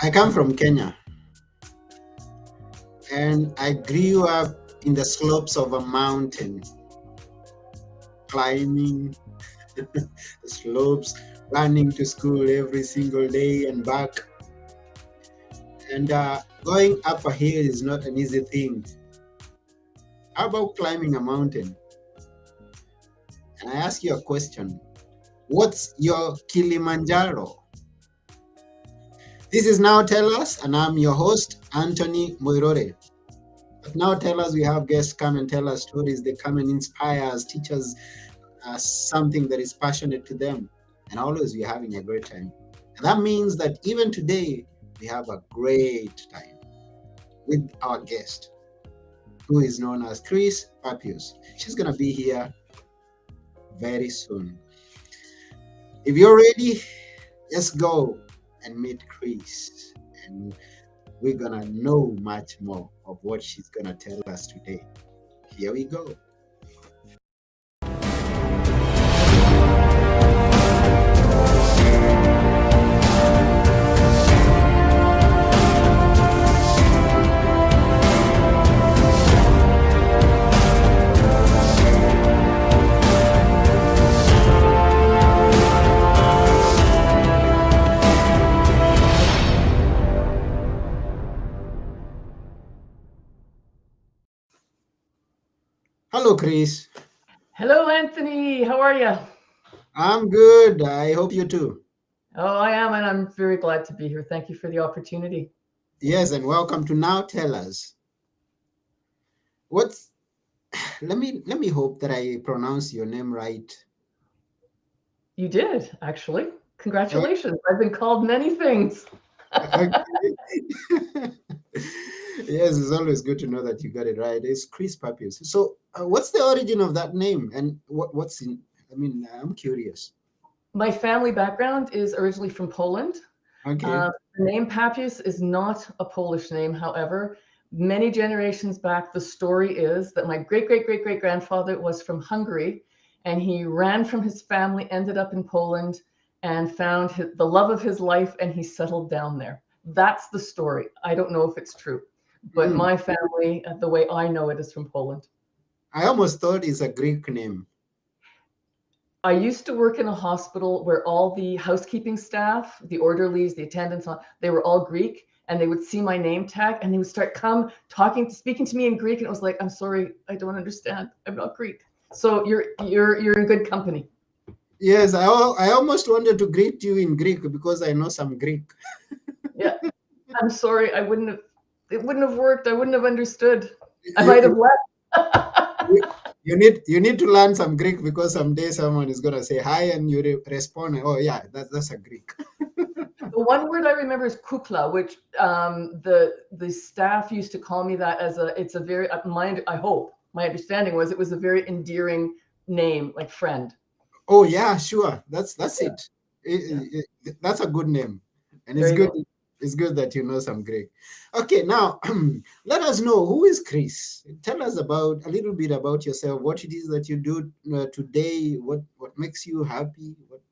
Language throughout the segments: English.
I come from Kenya, and I grew up in the slopes of a mountain, climbing the slopes, running to school every single day and back. And going up a hill is not an easy thing. How about climbing a mountain? And I ask you a question. What's your Kilimanjaro? This is Now Tell Us, and I'm your host, Anthony Muiruri. But Now Tell Us, we have guests come and tell us stories. They come and inspire us, teach us something that is passionate to them. And always we're having a great time. And that means that even today, we have a great time with our guest, who is known as Chris Papius. She's going to be here very soon. If you're ready, let's go and meet Chris. And we're going to know much more of what she's going to tell us today. Here we go. Hello, Chris. Hello, Anthony. How are you? I'm good. I hope you too. Oh, I am, and I'm very glad to be here. Thank you for the opportunity. Yes, and welcome to Now Tell Us. What's let me hope that I pronounce your name right. You did, actually. Uh, Congratulations. I've been called many things. okay. Yes, it's always good to know that you got it right. It's Chris Papius. So, what's the origin of that name, and what's in? I mean, I'm curious. My family background is originally from Poland. Okay. The name Papius is not a Polish name. However, many generations back, the story is that my great great great great grandfather was from Hungary, and he ran from his family, ended up in Poland, and found the love of his life, and he settled down there. That's the story. I don't know if it's true, but Mm. my family, the way I know it, is from Poland. I almost thought it's a Greek name. I used to work in a hospital where all the housekeeping staff, the orderlies, the attendants, they were all Greek, and they would see my name tag and they would start speaking to me in Greek, and it was like, I'm sorry, I don't understand. I'm not Greek. So you're in good company. Yes, I almost wanted to greet you in Greek because I know some Greek. Yeah, I'm sorry. I wouldn't have. It wouldn't have worked. I wouldn't have understood. I might You, have left. you, you need to learn some Greek because someday someone is gonna say hi and you respond, oh yeah, that's a Greek. The one word I remember is kukla, which the staff used to call me that as a. It's a very my. I hope my understanding was it was a very endearing name, like friend. Oh yeah, sure. That's Yeah, it. yeah. That's a good name, and it's There you good. go. It's good that you know some Greek. Okay, now let us know who is Chris. Tell us about a little bit about yourself. What it is that you do today. What makes you happy? What?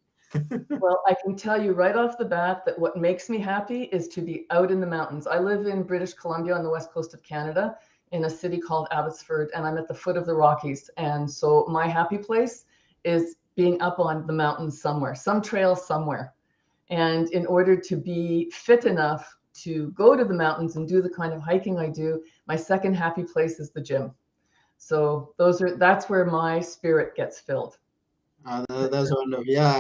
Well, I can tell you right off the bat that what makes me happy is to be out in the mountains. I live in British Columbia on the west coast of Canada in a city called Abbotsford, and I'm at the foot of the Rockies. And so my happy place is being up on the mountains somewhere, some trail somewhere. And in order to be fit enough to go to the mountains and do the kind of hiking I do, my second happy place is the gym. So that's where my spirit gets filled. That's wonderful. Yeah,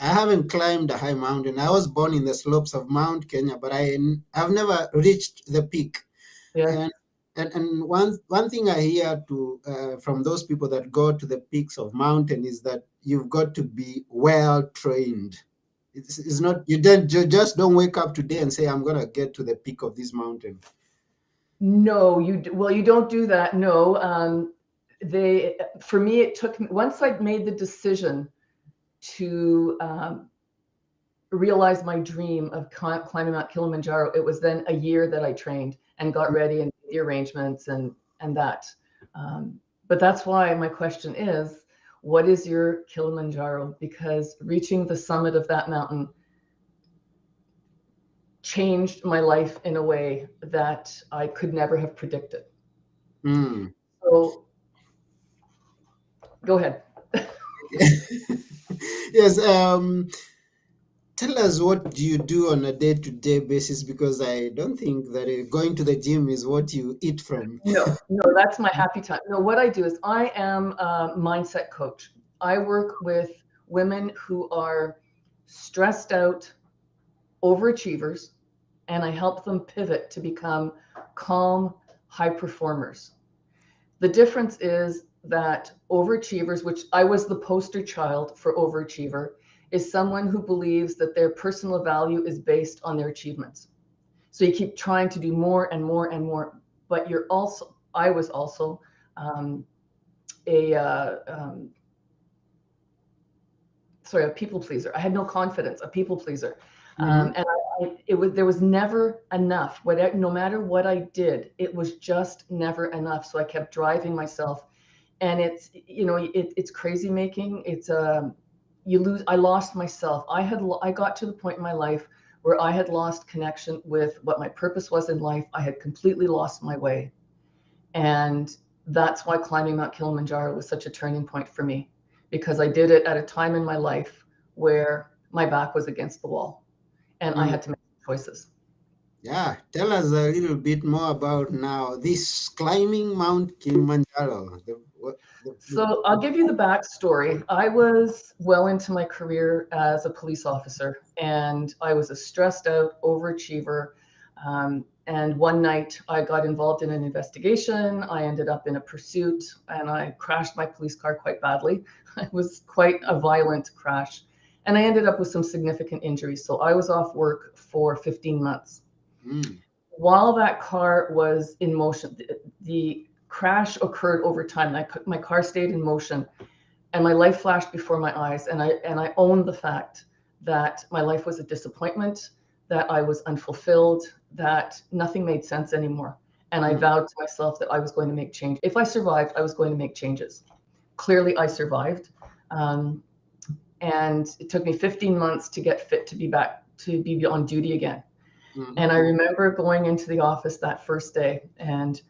I haven't climbed a high mountain. I was born in the slopes of Mount Kenya, but I've never reached the peak. Yeah. And and one thing I hear from those people that go to the peaks of mountain is that you've got to be well trained. It's not you just don't wake up today and say I'm gonna get to the peak of this mountain. No, well, you don't do that. No, for me, it took once I'd made the decision to realize my dream of climbing Mount Kilimanjaro. It was then a year that I trained and got ready and did the arrangements and that. But that's why my question is, what is your Kilimanjaro? Because reaching the summit of that mountain changed my life in a way that I could never have predicted. Mm. So go ahead. Yes. Tell us, what do you do on a day-to-day basis? Because I don't think that going to the gym is what you eat from. No, that's my happy time. No, what I do is I am a mindset coach. I work with women who are stressed out overachievers, and I help them pivot to become calm, high performers. The difference is that overachievers, which I was the poster child for overachiever, is someone who believes that their personal value is based on their achievements. So you keep trying to do more and more and more, but I was also um, a, a people pleaser. I had no confidence, a people pleaser. Mm-hmm. And there was never enough. No matter what I did, it was just never enough. So I kept driving myself, and it's crazy making. I lost myself. I got to the point in my life where I had lost connection with what my purpose was in life. I had completely lost my way. And that's why climbing Mount Kilimanjaro was such a turning point for me, because I did it at a time in my life where my back was against the wall and I Mm. had to make choices. Yeah, tell us a little bit more about now this climbing Mount Kilimanjaro. So I'll give you the backstory. I was well into my career as a police officer, and I was a stressed out overachiever. And one night I got involved in an investigation. I ended up in a pursuit, and I crashed my police car quite badly. It was quite a violent crash. And I ended up with some significant injuries. So I was off work for 15 months. Mm. While that car was in motion, the crash occurred over time. My car stayed in motion, and my life flashed before my eyes. And I owned the fact that my life was a disappointment, that I was unfulfilled, that nothing made sense anymore. And I Mm. vowed to myself that I was going to make change. If I survived, I was going to make changes. Clearly, I survived. Um, and it took me 15 months to get fit to be on duty again. Mm. And I remember going into the office that first day, and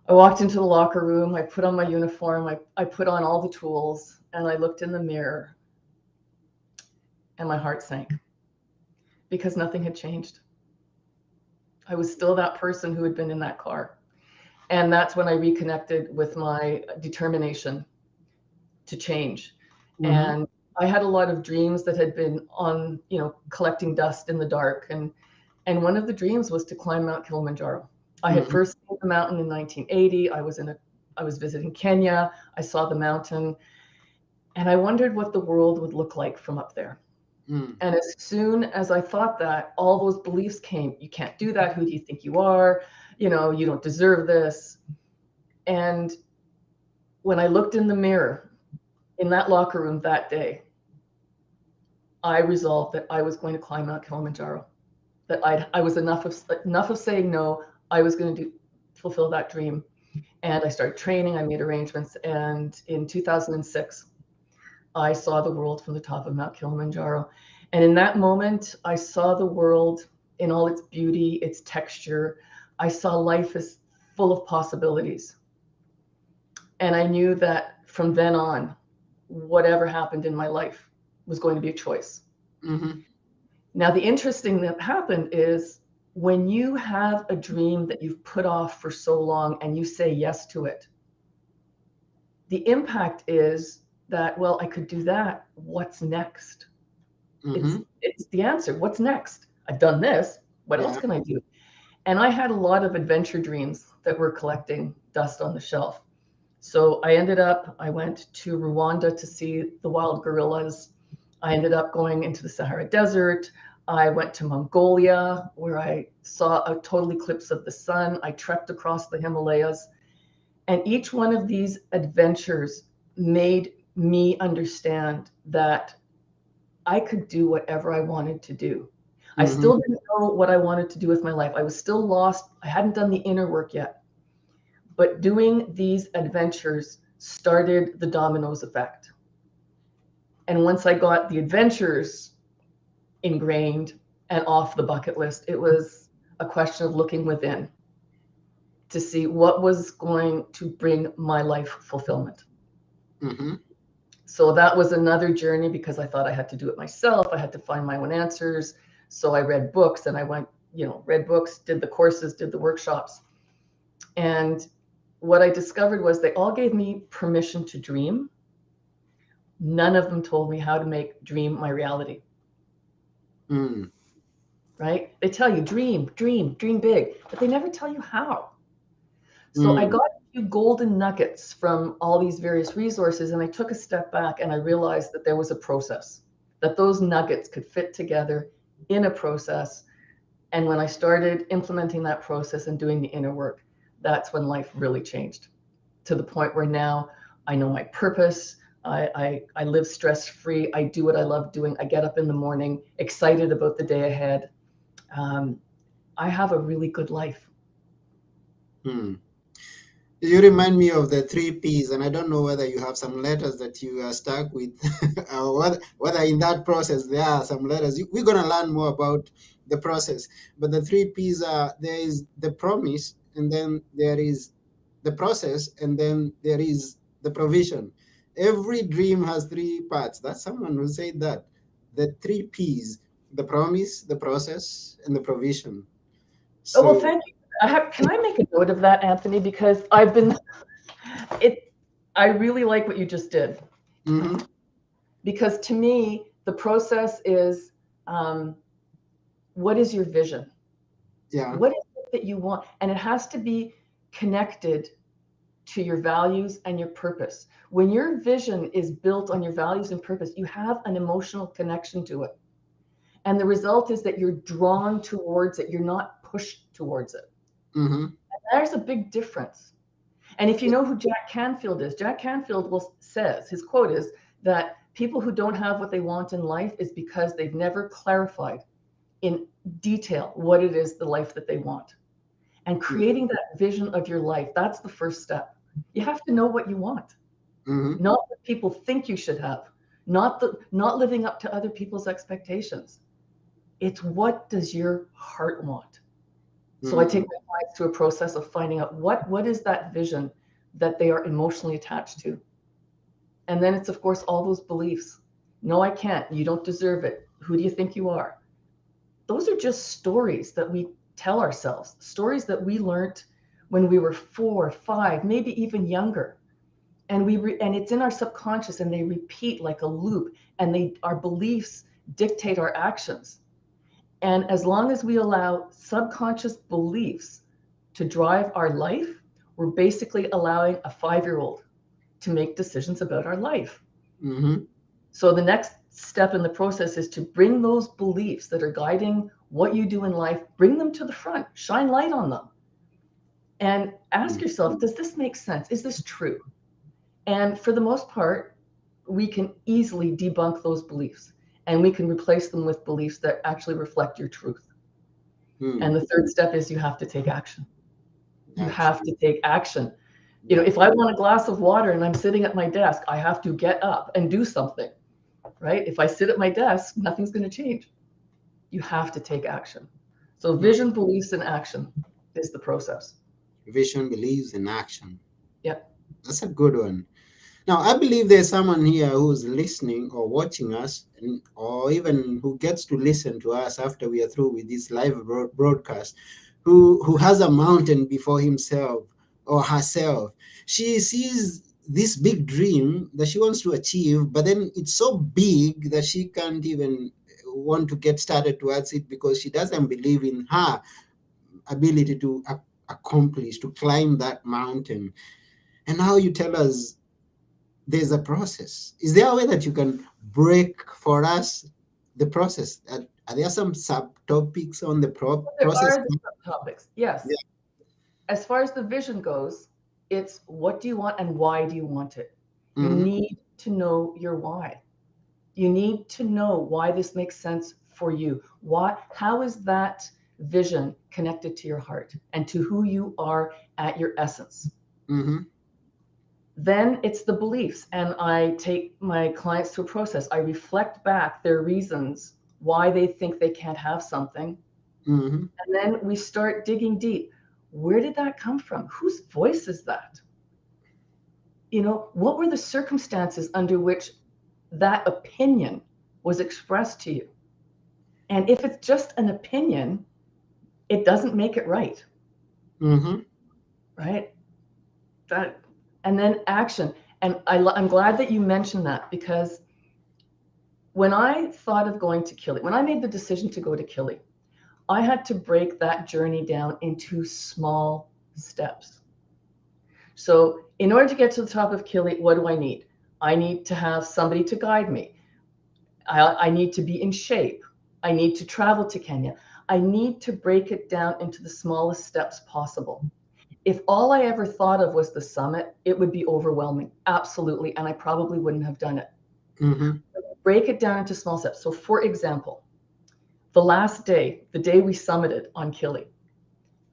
I walked into the locker room. I put on my uniform. I put on all the tools, and I looked in the mirror, and my heart sank because nothing had changed. I was still that person who had been in that car. And that's when I reconnected with my determination to change. Mm-hmm. And I had a lot of dreams that had been on, collecting dust in the dark. And one of the dreams was to climb Mount Kilimanjaro. I had Mm-hmm. first seen the mountain in 1980. I was visiting Kenya. I saw the mountain, and I wondered what the world would look like from up there. Mm. And as soon as I thought that, all those beliefs came. You can't do that. Who do you think you are? You don't deserve this. And when I looked in the mirror in that locker room that day, I resolved that I was going to climb Mount Kilimanjaro. That I was enough of saying no. I was going to fulfill that dream. And I started training. I made arrangements. And in 2006, I saw the world from the top of Mount Kilimanjaro. And in that moment, I saw the world in all its beauty, its texture. I saw life as full of possibilities. And I knew that from then on, whatever happened in my life was going to be a choice. Mm-hmm. Now, the interesting that happened is when you have a dream that you've put off for so long and you say yes to it, the impact is that, well, I could do that. What's next? Mm-hmm. It's the answer. What's next? I've done this. What else Yeah. can I do? And I had a lot of adventure dreams that were collecting dust on the shelf. So I went to Rwanda to see the wild gorillas. I ended up going into the Sahara Desert. I went to Mongolia, where I saw a total eclipse of the sun. I trekked across the Himalayas. And each one of these adventures made me understand that I could do whatever I wanted to do. I Mm-hmm. still didn't know what I wanted to do with my life. I was still lost. I hadn't done the inner work yet. But doing these adventures started the dominoes effect. And once I got the adventures ingrained and off the bucket list. It was a question of looking within to see what was going to bring my life fulfillment. Mm-hmm. So that was another journey because I thought I had to do it myself. I had to find my own answers. So I read books and I went, read books, did the courses, did the workshops. And what I discovered was they all gave me permission to dream. None of them told me how to make dream my reality. Mm. Right? They tell you dream, dream, dream big, but they never tell you how. So I Mm. got a few golden nuggets from all these various resources, and I took a step back and I realized that there was a process, that those nuggets could fit together in a process. And when I started implementing that process and doing the inner work, that's when life really changed, to the point where now I know my purpose. I live stress-free. I do what I love doing. I get up in the morning excited about the day ahead. I have a really good life. Mm. You remind me of the three P's, and I don't know whether you have some letters that you are stuck with, or whether in that process there are some letters. We're going to learn more about the process. But the three P's are, there is the promise, and then there is the process, and then there is the provision. Every dream has three parts. That's someone who said that. The three P's: the promise, the process, and the provision. Oh, well, So, thank you. Can I make a note of that, Anthony? Because it, I really like what you just did. mhm, Because to me, the process is, um, what is your vision? yeah. What is it that you want? And it has to be connected to your values and your purpose. When your vision is built on your values and purpose, you have an emotional connection to it. And the result is that you're drawn towards it, you're not pushed towards it. Mm-hmm. And there's a big difference. And if you know who Jack Canfield is, Jack Canfield says, his quote is that people who don't have what they want in life is because they've never clarified in detail what it is, the life that they want. And creating that vision of your life, that's the first step. You have to know what you want, Mm-hmm. not what people think you should have, not living up to other people's expectations. It's what does your heart want? So I Mm-hmm. take my clients through a process of finding out what is that vision that they are emotionally attached to. And then it's, of course, all those beliefs. No, I can't. You don't deserve it. Who do you think you are? Those are just stories that we tell ourselves, stories that we learned when we were 4, 5, maybe even younger. And it's in our subconscious, and they repeat like a loop, and our beliefs dictate our actions. And as long as we allow subconscious beliefs to drive our life, we're basically allowing a 5-year-old to make decisions about our life. Mm-hmm. So the next step in the process is to bring those beliefs that are guiding what you do in life, bring them to the front, shine light on them, and ask yourself, does this make sense? Is this true? And for the most part, we can easily debunk those beliefs, and we can replace them with beliefs that actually reflect your truth. Mm. And the third step is you have to take action. You have to Action. take action. Yeah. If I want a glass of water and I'm sitting at my desk, I have to get up and do something, right? If I sit at my desk, nothing's going to change. You have to take action. So Mm. vision, beliefs, and action is the process. Vision, beliefs, and action. Yep. That's a good one. Now, I believe there's someone here who's listening or watching us, or even who gets to listen to us after we are through with this live broadcast, who has a mountain before himself or herself. She sees this big dream that she wants to achieve, but then it's so big that she can't even want to get started towards it because she doesn't believe in her ability to accomplish, to climb that mountain. And now you tell us there's a process. Is there a way that you can break for us the process? Are there some subtopics on the There process? are the subtopics. Yes. Yeah. As far as the vision goes, it's what do you want and why do you want it? You Mm-hmm. need to know your why. You need to know why this makes sense for you. How is that vision connected to your heart and to who you are at your essence? Mm-hmm. Then it's the beliefs. And I take my clients through a process. I reflect back their reasons why they think they can't have something. Mm-hmm. And then we start digging deep. Where did that come from? Whose voice is that? What were the circumstances under which that opinion was expressed to you? And if it's just an opinion, it doesn't make it right. Mm-hmm. Right? And then action. And I'm glad that you mentioned that, because when I thought of going to Kili, when I made the decision to go to Kili, I had to break that journey down into small steps. So in order to get to the top of Kili, what do I need? I need to have somebody to guide me. I need to be in shape. I need to travel to Kenya. I need to break it down into the smallest steps possible. If all I ever thought of was the summit, it would be overwhelming. Absolutely. And I probably wouldn't have done it. Mm-hmm. Break it down into small steps. So for example, the last day, the day we summited on Kili,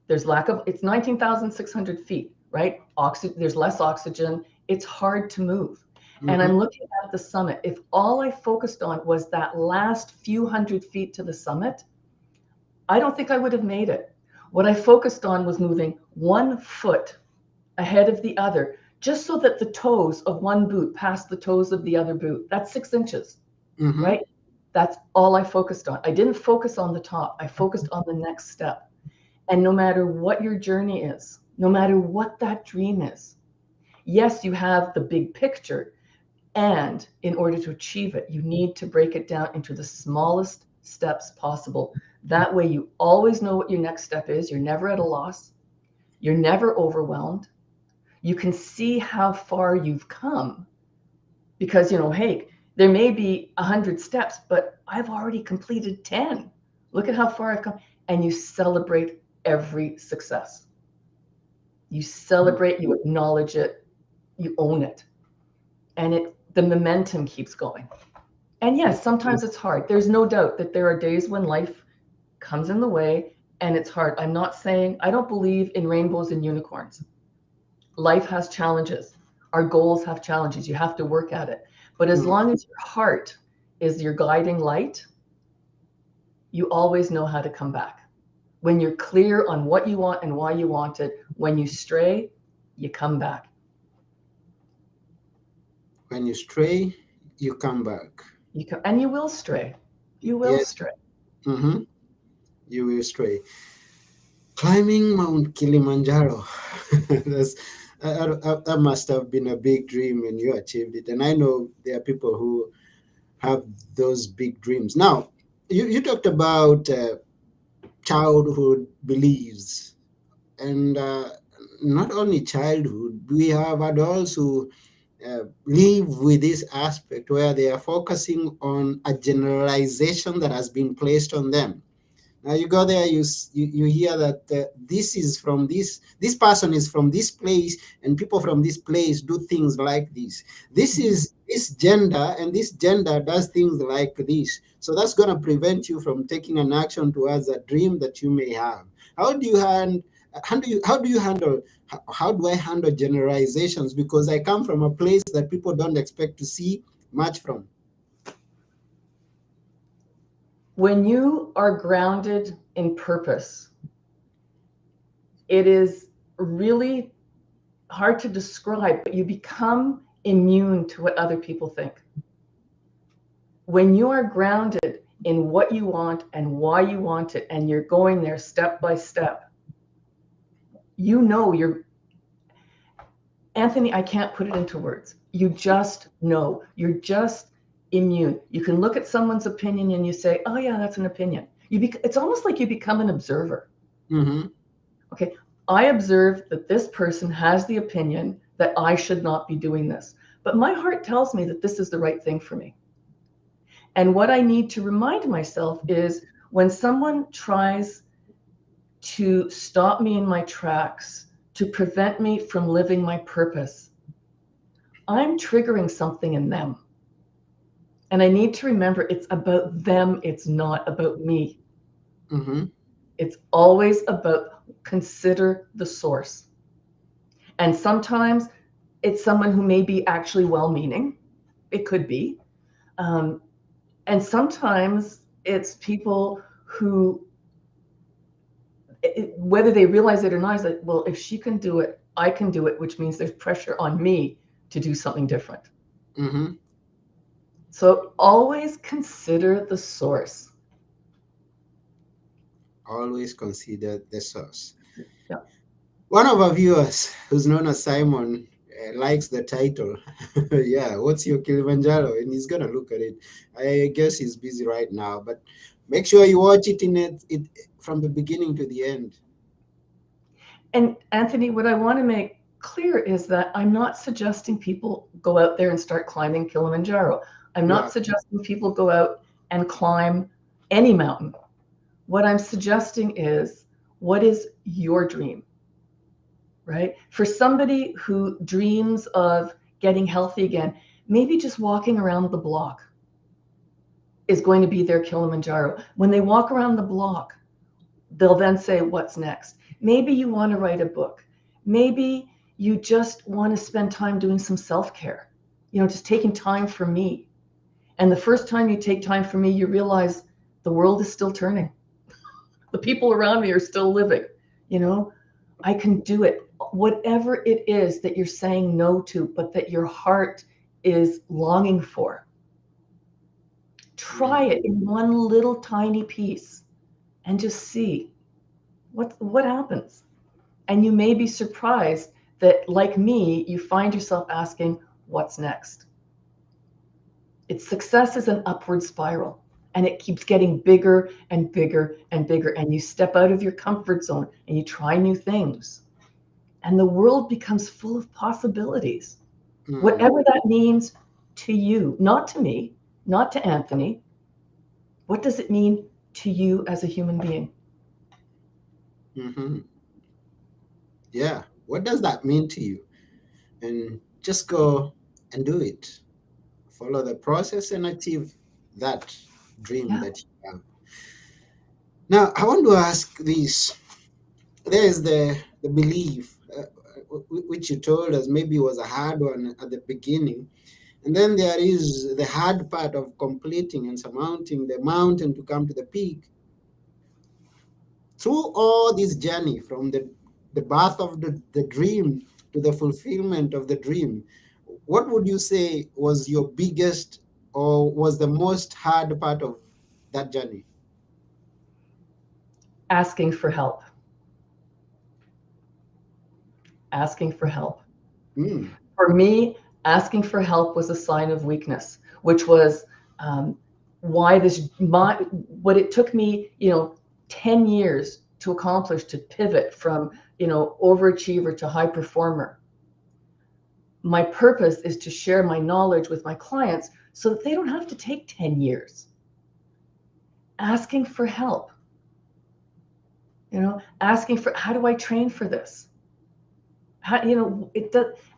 it's 19,600 feet, right? There's less oxygen. It's hard to move. Mm-hmm. And I'm looking at the summit. If all I focused on was that last few hundred feet to the summit, I don't think I would have made it. What I focused on was moving 1 foot ahead of the other, just so that the toes of one boot passed the toes of the other boot. That's 6 inches, Mm-hmm. right? That's all I focused on. I didn't focus on the top. I focused on the next step. And no matter what your journey is, no matter what that dream is, yes, you have the big picture. And in order to achieve it, you need to break it down into the smallest steps possible. That way you always know what your next step is. You're never at a loss. You're never overwhelmed. You can see how far you've come, because, hey, there may be 100 steps, but I've already completed 10. Look at how far I've come. And you celebrate every success. You celebrate, you acknowledge it, you own it. And the momentum keeps going. And yes, sometimes it's hard. There's no doubt that there are days when life comes in the way and it's hard. I'm not saying, I don't believe in rainbows and unicorns. Life has challenges. Our goals have challenges. You have to work at it. But as long as your heart is your guiding light, you always know how to come back. When you're clear on what you want and why you want it, when you stray, you come back. When you stray, you come back. And you will stray. You will stray. Mm-hmm. You will stray. Climbing Mount Kilimanjaro. That must have been a big dream when you achieved it. And I know there are people who have those big dreams. Now, you talked about childhood beliefs. And not only childhood, we have adults who live with this aspect where they are focusing on a generalization that has been placed on them. Now you go there, you hear that this person is from this place, and people from this place do things like this. This is this gender, and this gender does things like this. So that's going to prevent you from taking an action towards a dream that you may have. How do you hand? How do you handle? How do I handle generalizations? Because I come from a place that people don't expect to see much from. When you are grounded in purpose, it is really hard to describe, but you become immune to what other people think. When you are grounded in what you want and why you want it, and you're going there step by step, Anthony, I can't put it into words. You just know. You're just immune. You can look at someone's opinion and you say, oh yeah, that's an opinion. It's almost like you become an observer. Mm-hmm. Okay, I observe that this person has the opinion that I should not be doing this, but my heart tells me that this is the right thing for me. And what I need to remind myself is, when someone tries to stop me in my tracks, to prevent me from living my purpose, I'm triggering something in them. And I need to remember, it's about them. It's not about me. Mm-hmm. It's always about, consider the source. And sometimes it's someone who may be actually well-meaning. It could be. And sometimes it's people who, whether they realize it or not, is like, well, if she can do it, I can do it, which means there's pressure on me to do something different. Mm-hmm. So always consider the source. Always consider the source. Yeah. One of our viewers, who's known as Simon, likes the title. Yeah, what's your Kilimanjaro? And he's gonna look at it. I guess he's busy right now, but make sure you watch it from the beginning to the end. And Anthony, what I want to make clear is that I'm not suggesting people go out there and start climbing Kilimanjaro. I'm Yeah. not suggesting people go out and climb any mountain. What I'm suggesting is, what is your dream? Right? For somebody who dreams of getting healthy again, maybe just walking around the block is going to be their Kilimanjaro. When they walk around the block, they'll then say, what's next? Maybe you want to write a book. Maybe you just want to spend time doing some self-care, just taking time for me. And the first time you take time for me, you realize the world is still turning. The people around me are still living. I can do it. Whatever it is that you're saying no to, but that your heart is longing for, try it in one little tiny piece and just see what happens. And you may be surprised that, like me, you find yourself asking, what's next? Success is an upward spiral, and it keeps getting bigger and bigger and bigger. And you step out of your comfort zone and you try new things. And the world becomes full of possibilities. Whatever that means to you, not to me, not to Anthony. What does it mean to you as a human being? Mm-hmm. Yeah. What does that mean to you? And just go and do it. Follow the process and achieve that dream Yeah. that you have. Now, I want to ask this. There is the belief, which you told us maybe was a hard one at the beginning. And then there is the hard part of completing and surmounting the mountain to come to the peak. Through all this journey from the birth of the dream to the fulfillment of the dream, what would you say was your biggest or was the most hard part of that journey? Asking for help. Asking for help. Mm. For me, asking for help was a sign of weakness, which was why what it took me, 10 years to accomplish, to pivot from, overachiever to high performer. My purpose is to share my knowledge with my clients so that they don't have to take 10 years. Asking for help, asking for, how do I train for this? How,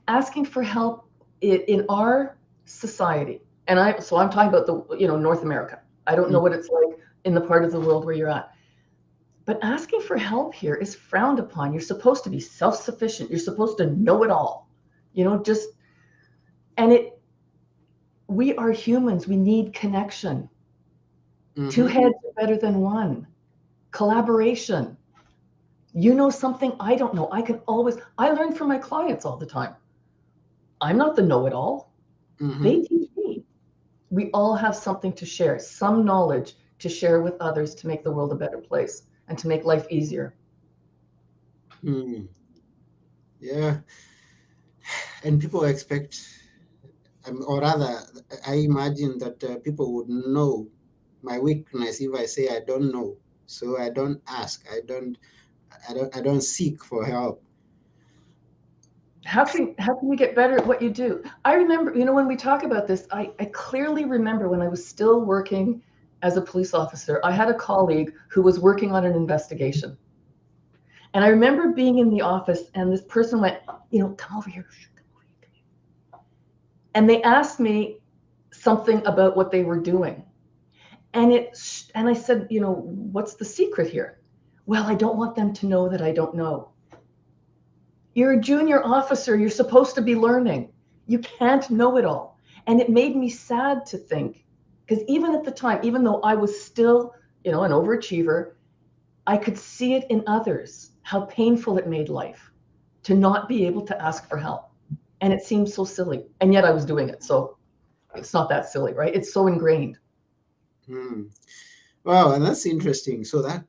asking for help in our society. And I'm talking about North America. I don't know what it's like in the part of the world where you're at. But asking for help here is frowned upon. You're supposed to be self-sufficient. You're supposed to know it all. We are humans. We need connection. Mm-hmm. Two heads are better than one. Collaboration. You know something I don't know. I learn from my clients all the time. I'm not the know-it-all. Mm-hmm. They teach me. We all have something to share, some knowledge to share with others to make the world a better place and to make life easier. Mm. Yeah. And people expect, or rather, I imagine that people would know my weakness if I say I don't know. So I don't ask. I don't seek for help. How can you get better at what you do? I remember, when we talk about this, I clearly remember when I was still working as a police officer, I had a colleague who was working on an investigation. And I remember being in the office and this person went, come over here. And they asked me something about what they were doing. And I said, what's the secret here? Well, I don't want them to know that I don't know. You're a junior officer. You're supposed to be learning. You can't know it all. And it made me sad to think Because even at the time, even though I was still, an overachiever, I could see it in others, how painful it made life to not be able to ask for help. And it seemed so silly. And yet I was doing it. So it's not that silly, right? It's so ingrained. Wow, and that's interesting. So that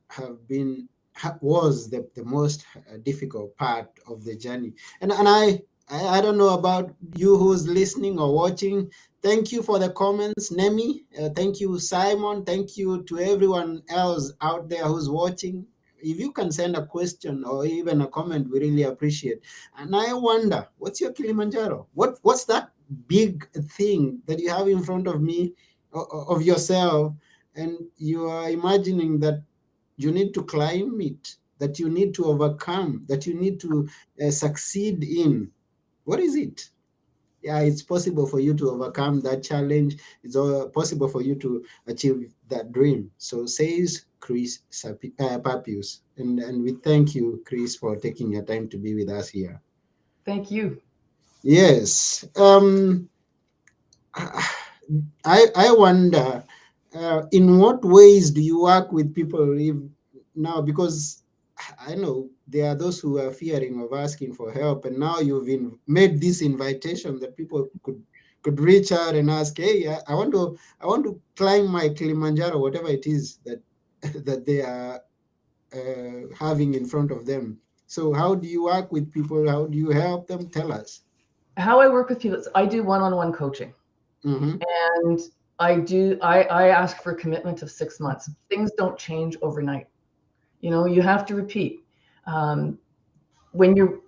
was the most difficult part of the journey. And I don't know about you who's listening or watching. Thank you for the comments, Nemi. Thank you, Simon. Thank you to everyone else out there who's watching. If you can send a question or even a comment, we really appreciate. And I wonder, what's your Kilimanjaro? What's that big thing that you have in front of me, of yourself, and you are imagining that you need to climb it, that you need to overcome, that you need to succeed in? What is it? Yeah, it's possible for you to overcome that challenge. It's possible for you to achieve that dream. So says Chris Papius. And we thank you, Chris, for taking your time to be with us here. Thank you. Yes. I wonder, in what ways do you work with people now? Because I know there are those who are fearing of asking for help, and now you've made this invitation that people could reach out and ask, "Hey, I want to climb my Kilimanjaro, whatever it is that that they are having in front of them." So, how do you work with people? How do you help them? Tell us. How I work with people is I do one-on-one coaching. Mm-hmm. And I ask for a commitment of 6 months. Things don't change overnight. You have to repeat. When you're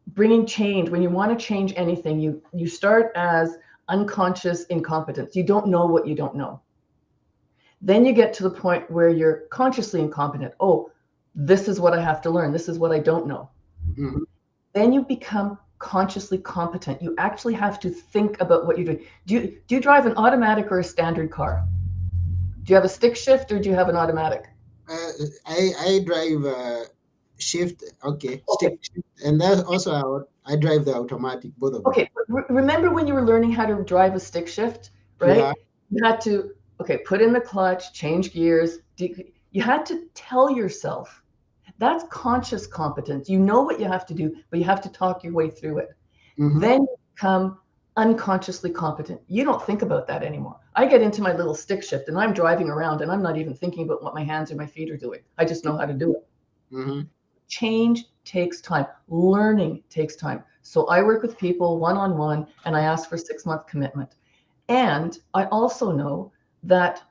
bringing change, when you want to change anything, you start as unconscious incompetence. You don't know what you don't know. Then you get to the point where you're consciously incompetent. Oh, this is what I have to learn. This is what I don't know. Mm-hmm. Then you become consciously competent. You actually have to think about what you're doing. Do you drive an automatic or a standard car? Do you have a stick shift or do you have an automatic? I drive shift, okay, Okay. stick shift, and then also I drive the automatic, both of them. Okay. Remember when you were learning how to drive a stick shift, Yeah. right? You had to, put in the clutch, change gears. You had to tell yourself. That's conscious competence. You know what you have to do, but you have to talk your way through it. Mm-hmm. Then you become unconsciously competent. You don't think about that anymore. I get into my little stick shift and I'm driving around and I'm not even thinking about what my hands or my feet are doing. I just know how to do it. Mm-hmm. Change takes time. Learning takes time. So I work with people one-on-one and I ask for 6-month commitment. And I also know that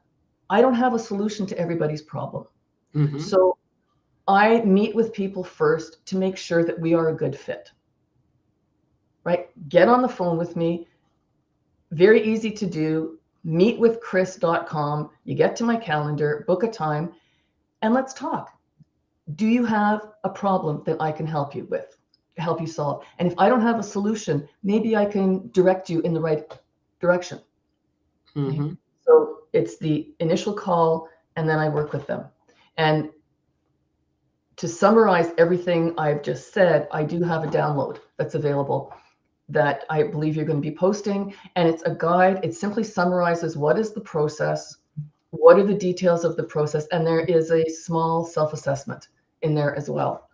I don't have a solution to everybody's problem. Mm-hmm. So I meet with people first to make sure that we are a good fit. Right? Get on the phone with me. Very easy to do. Meetwithchris.com. You get to my calendar, book a time, and let's talk. Do you have a problem that I can help you with, help you solve? And if I don't have a solution, maybe I can direct you in the right direction. Mm-hmm. So it's the initial call, and then I work with them. And to summarize everything I've just said, I do have a download that's available that I believe you're going to be posting. And it's a guide. It simply summarizes what is the process, what are the details of the process, and there is a small self-assessment in there as well.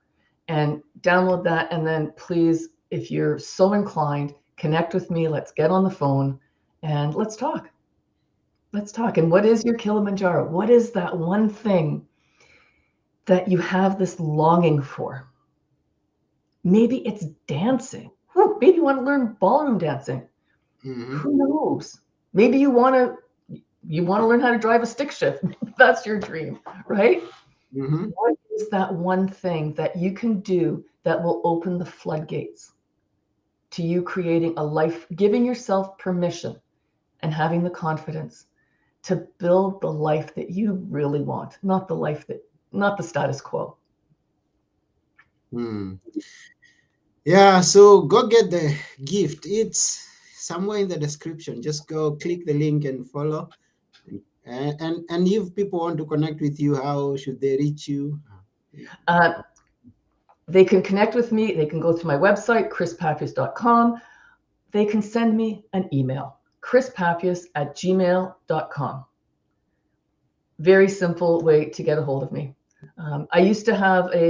And download that. And then please, if you're so inclined, connect with me. Let's get on the phone and let's talk. Let's talk. And what is your Kilimanjaro? What is that one thing that you have this longing for? Maybe it's dancing. Maybe you want to learn ballroom dancing. Mm-hmm. Who knows? Maybe you want to learn how to drive a stick shift. That's your dream, right? Mm-hmm. What is that one thing that you can do that will open the floodgates to you creating a life, giving yourself permission and having the confidence to build the life that you really want, not the status quo. Mm. Yeah, so go get the gift. It's somewhere in the description. Just go click the link and follow. And if people want to connect with you, how should they reach you? Uh, they can connect with me. They can go to my website, chrispapius.com. They can send me an email, chrispapius@gmail.com. Very simple way to get a hold of me. I used to have a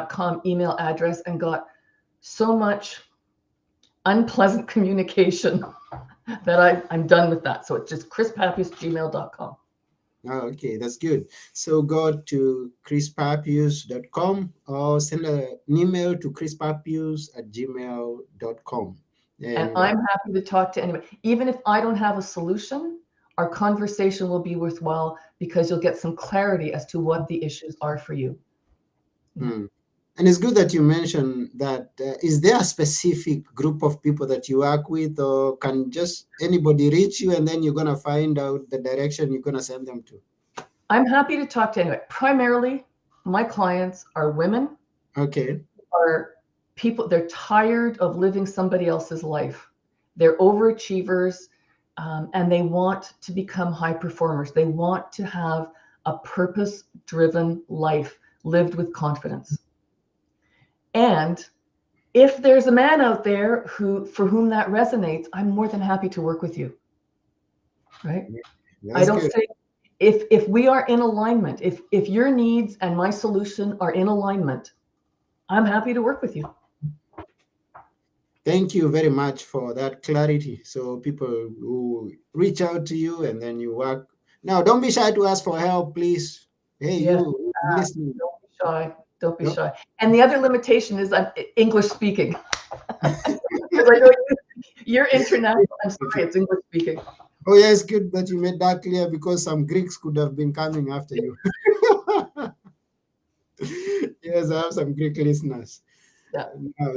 .com email address and got so much unpleasant communication that I'm done with that. So it's just chrispapius@gmail.com. Oh, okay, that's good. So go to chrispapius.com or send an email to chrispapius@gmail.com. And And I'm happy to talk to anybody. Even if I don't have a solution, our conversation will be worthwhile because you'll get some clarity as to what the issues are for you. hmm. And it's good that you mentioned that. Is there a specific group of people that you work with, or can just anybody reach you and then you're going to find out the direction you're going to send them to? I'm happy to talk to anybody. Primarily, my clients are women, Okay. are people, they're tired of living somebody else's life. They're overachievers, and they want to become high performers. They want to have a purpose-driven life lived with confidence. And if there's a man out there for whom that resonates, I'm more than happy to work with you. Right? I That's don't good. say if we are in alignment, if your needs and my solution are in alignment, I'm happy to work with you. Thank you very much for that clarity. So people who reach out to you and then you work. Now, don't be shy to ask for help, please. Hey, Yes, you listening. don't be shy. Don't be Yep. shy. And the other limitation is I'm English speaking. Because I know you're international. I'm sorry, it's English speaking. Oh, yeah, it's good that you made that clear because some Greeks could have been coming after you. Yes, I have some Greek listeners. Yeah.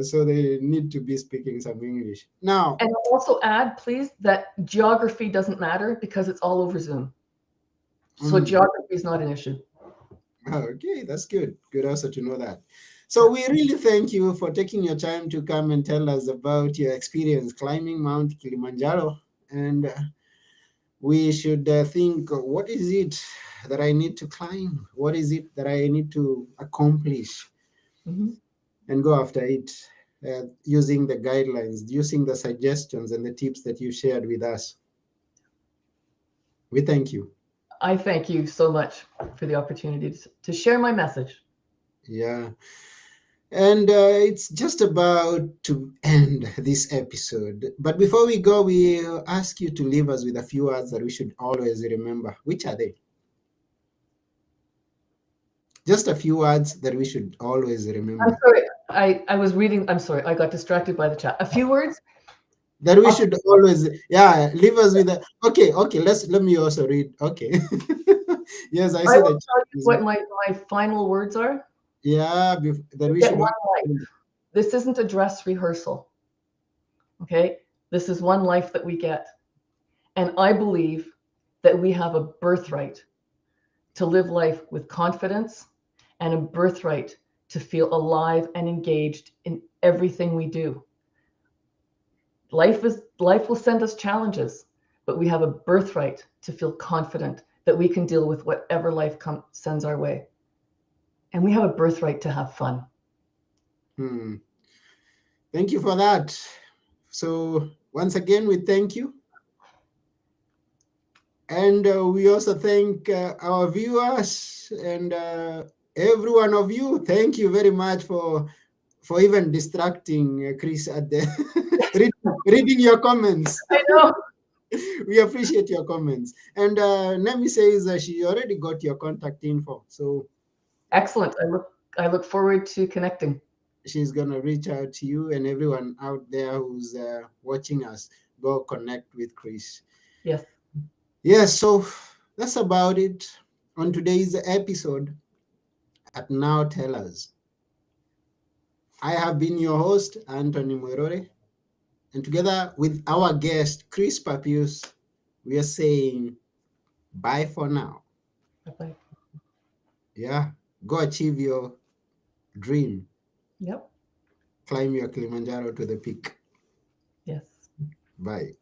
So they need to be speaking some English. Now, And I'll also add, please, that geography doesn't matter because it's all over Zoom. So geography is not an issue. okay, that's good. Good also to know that. So we really thank you for taking your time to come and tell us about your experience climbing Mount Kilimanjaro. And we should think, what is it that I need to climb? What is it that I need to accomplish? Mm-hmm. And go after it using the guidelines, using the suggestions and the tips that you shared with us. We thank you. I thank you so much for the opportunity to share my message. Yeah. And it's just about to end this episode. But before we go, we ask you to leave us with a few words that we should always remember. Which are they? Just a few words that we should always I'm remember. sorry. I was reading. I'm sorry. I got distracted by the chat. A few words. That we I'll, should always, yeah, leave us with a, okay, let me also read. Okay. Yes, I I see will that. tell you what my final words are. Yeah, that You we get should. one life. This isn't a dress rehearsal. Okay. This is one life that we get. And I believe that we have a birthright to live life with confidence and a birthright to feel alive and engaged in everything we do. Life will send us challenges, but we have a birthright to feel confident that we can deal with whatever life sends our way. And we have a birthright to have fun. Hmm. Thank you for that. So once again, we thank you. And we also thank our viewers and every one of you. Thank you very much for even distracting Chris at the reading your comments. I know. We appreciate your comments. And Nemi says she already got your contact info. So Excellent. I look forward to connecting. she's going to reach out to you and everyone out there who's watching us. Go connect with Chris. Yes. Yes, so that's about it on today's episode at Now Tell Us. I have been your host, Anthony Muiruri, and together with our guest, Chris Papius, we are saying bye for now. Bye-bye. Yeah, go achieve your dream. Yep. Climb your Kilimanjaro to the peak. Yes. Bye.